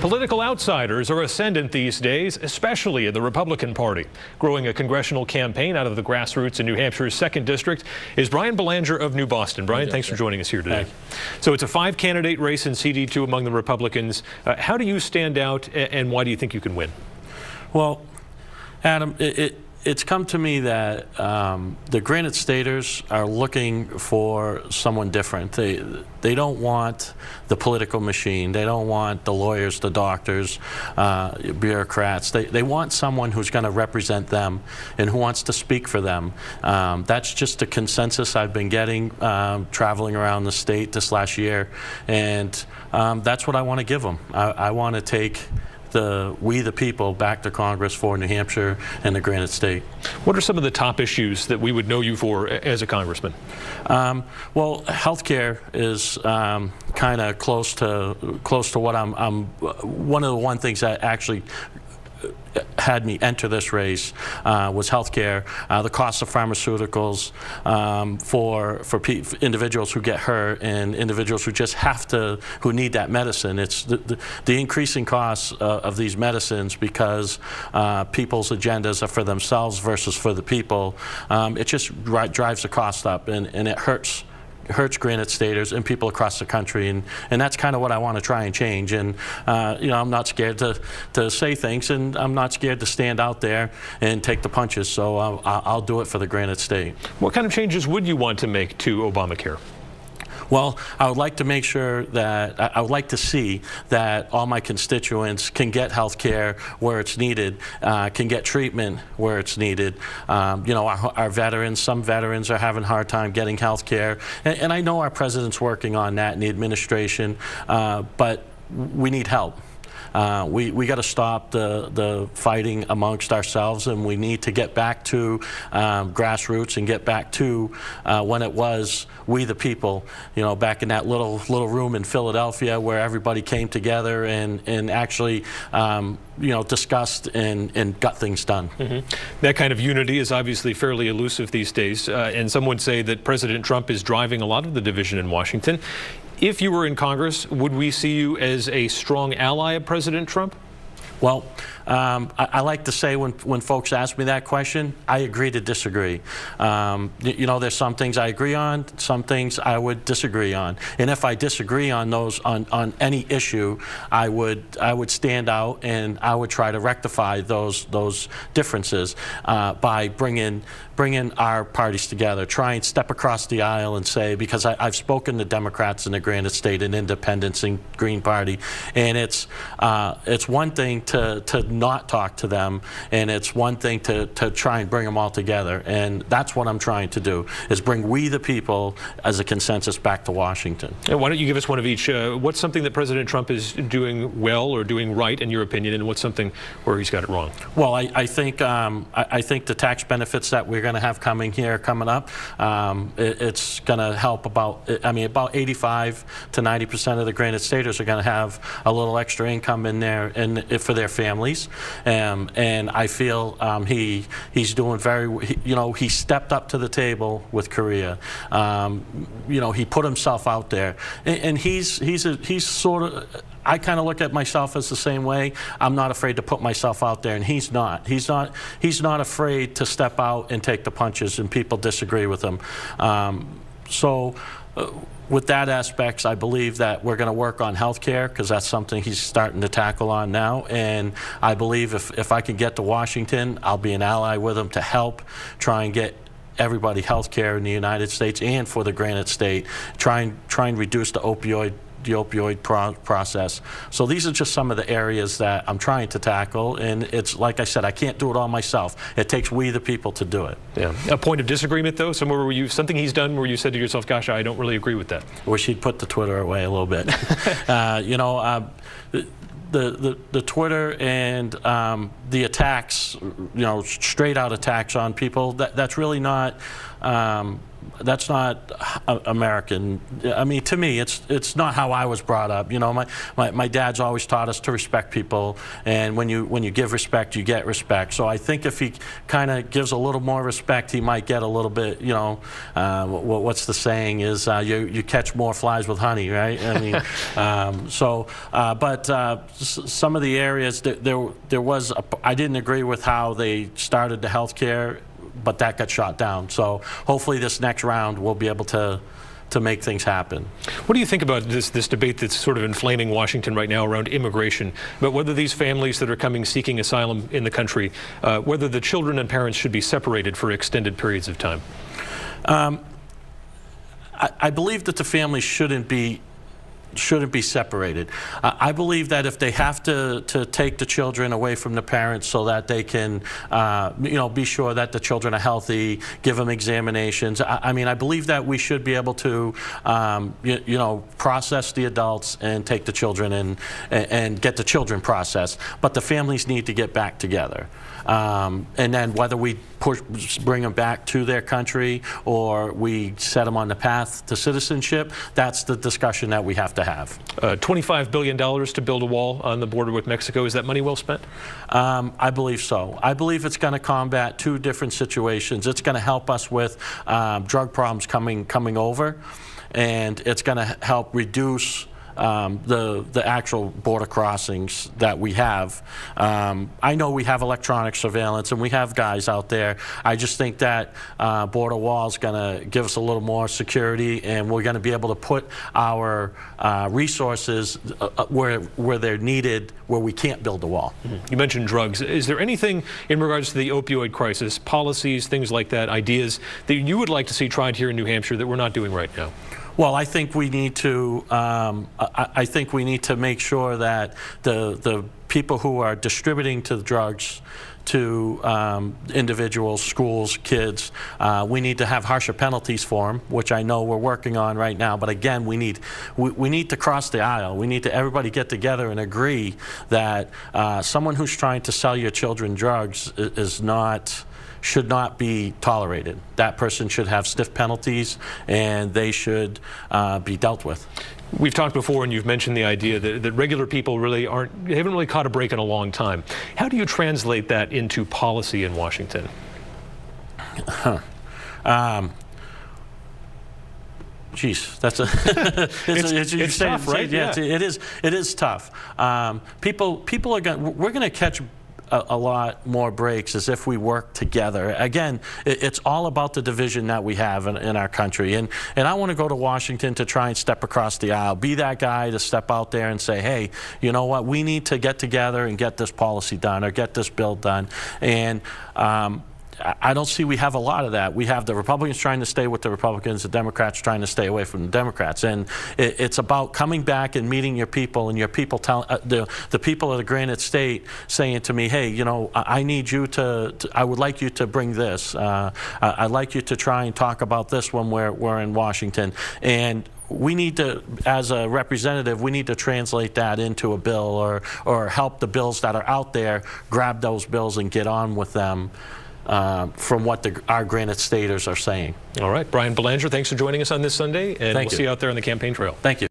Political outsiders are ascendant these days, especially in the Republican Party. Growing a congressional campaign out of the grassroots in New Hampshire's 2nd District is Brian Belanger of New Boston. Brian, thanks for joining us here today. So it's a 5-candidate race in CD2 among the Republicans. How do you stand out, and why do you think you can win? Well, Adam, it's come to me that the Granite Staters are looking for someone different. They don't want the political machine. They don't want the lawyers, the doctors, bureaucrats. They want someone who's going to represent them and who wants to speak for them. That's just a consensus I've been getting traveling around the state this last year, and that's what I want to give them. I want to take we the people back to Congress for New Hampshire and the Granite State. What are some of the top issues that we would know you for as a congressman? Well, healthcare is kind of close to what I'm one of the things that actually had me enter this race was healthcare, the cost of pharmaceuticals for individuals who get hurt and individuals who just who need that medicine. It's the increasing costs of these medicines because people's agendas are for themselves versus for the people. It just drives the cost up, and it hurts Granite Staters and people across the country, and that's kind of what I want to try and change. And you know, I'm not scared to say things, and I'm not scared to stand out there and take the punches. So I'll do it for the Granite State. What kind of changes would you want to make to Obamacare? Well, I would like to make sure that I would like to see that all my constituents can get health care where it's needed, can get treatment where it's needed. You know, our veterans, some veterans are having a hard time getting health care, and I know our president's working on that in the administration, but we need help. We got to stop the fighting amongst ourselves, and we need to get back to grassroots and get back to when it was we the people, you know, back in that little room in Philadelphia where everybody came together and actually you know, discussed and got things done. That kind of unity is obviously fairly elusive these days, and some would say that President Trump is driving a lot of the division in Washington. If you were in Congress, would we see you as a strong ally of President Trump? Well, I like to say when folks ask me that question, I agree to disagree. You know, there's some things I agree on, some things I would disagree on. And if I disagree on those, on any issue, I would stand out and I would try to rectify those differences by bringing our parties together, try and step across the aisle and say, because I've spoken to Democrats in the Granite State and Independents and Green Party, and it's one thing to not talk to them, and it's one thing to try and bring them all together, and that's what I'm trying to do, is bring we the people as a consensus back to Washington. And why don't you give us one of each? What's something that President Trump is doing well or doing right in your opinion, and what's something where he's got it wrong? Well, I think the tax benefits that we're going to have coming up, it's going to help about 85 to 90% of the Granite Staters are going to have a little extra income in there and for their families, and I feel he's doing you know, he stepped up to the table with Korea. You know, he put himself out there, and he's sort of, I kind of look at myself as the same way. I'm not afraid to put myself out there, and he's not. He's not afraid to step out and take the punches, and people disagree with him. With that aspects, I believe that we're going to work on health care, because that's something he's starting to tackle on now. And I believe if I can get to Washington, I'll be an ally with him to help try and get everybody health care in the United States and for the Granite State, try and reduce the opioid process. So these are just some of the areas that I'm trying to tackle, and it's like I said, I can't do it all myself. It takes we the people to do it. Yeah. A point of disagreement though, somewhere where something he's done where you said to yourself, gosh, I don't really agree with that. Wish he'd put the Twitter away a little bit. You know, the Twitter and the attacks, you know, straight out attacks on people, that's really not American. I mean, to me, it's not how I was brought up. You know, my dad's always taught us to respect people, and when you give respect, you get respect. So I think if he kind of gives a little more respect, he might get a little bit. You know, what's the saying is you catch more flies with honey, right? I mean, some of the areas there was I didn't agree with how they started the health care, but that got shot down. So hopefully this next round we'll be able to make things happen. What do you think about this debate that's sort of inflaming Washington right now around immigration, but whether these families that are coming seeking asylum in the country, whether the children and parents should be separated for extended periods of time? I believe that the families shouldn't be separated. I believe that if they have to take the children away from the parents so that they can, you know, be sure that the children are healthy, give them examinations. I mean, I believe that we should be able to, you know, process the adults and take the children and get the children processed. But the families need to get back together. And then whether we bring them back to their country or we set them on the path to citizenship, that's the discussion that we have to have. $25 billion to build a wall on the border with Mexico. Is that money well spent? I believe so. I believe it's going to combat two different situations. It's going to help us with drug problems coming over, and it's going to help reduce the actual border crossings that we have. I know we have electronic surveillance and we have guys out there. I just think that border wall is going to give us a little more security, and we're going to be able to put our resources where they're needed, where we can't build the wall. You mentioned drugs. Is there anything in regards to the opioid crisis, policies, things like that, ideas that you would like to see tried here in New Hampshire that we're not doing right now? Well, I think we need to. I think we need to make sure that the people who are distributing the drugs to individuals, schools, kids, we need to have harsher penalties for them, which I know we're working on right now. But again, we need to cross the aisle. We need to everybody get together and agree that someone who's trying to sell your children drugs should not be tolerated. That person should have stiff penalties, and they should be dealt with. We've talked before, and you've mentioned the idea that regular people really haven't really caught a break in a long time. How do you translate that into policy in Washington? Geez, that's a it's tough, right? Yeah, it is tough. We're going to catch a lot more breaks as if we work together. Again, it's all about the division that we have in our country. And I want to go to Washington to try and step across the aisle, be that guy to step out there and say, hey, you know what, we need to get together and get this policy done or get this bill done. And I don't see we have a lot of that. We have the Republicans trying to stay with the Republicans, the Democrats trying to stay away from the Democrats. And it's about coming back and meeting your people, and your people tell the people of the Granite State saying to me, hey, you know, I need you I would like you to bring this. I'd like you to try and talk about this when we're in Washington. And we need to, as a representative, we need to translate that into a bill or help the bills that are out there, grab those bills and get on with them. From what our Granite Staters are saying. All right, Brian Belanger, thanks for joining us on this Sunday, and we'll see you out there on the campaign trail. Thank you.